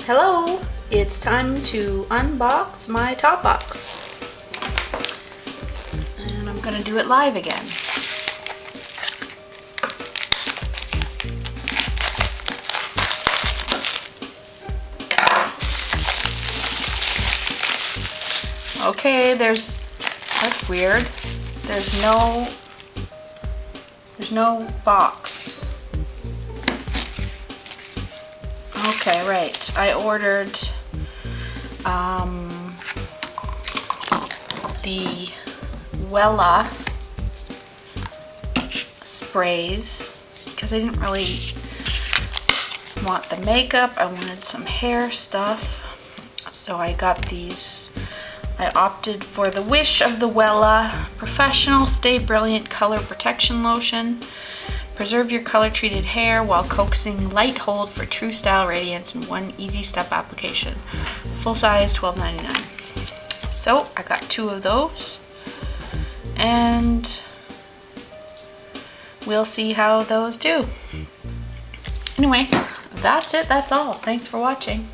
Hello, it's time to unbox my Topbox. And I'm gonna do it live again. Okay, that's weird. There's no box. Okay, right. I ordered the Wella sprays because I didn't really want the makeup. I wanted some hair stuff. So I got these. I opted for the Wish of the Wella Professional Stay Brilliant Color Protection Lotion. Preserve your color-treated hair while coaxing light hold for true style radiance in one easy step application. Full size, $12.99. So I got 2 of those, and we'll see how those do. Anyway, that's it. That's all. Thanks for watching.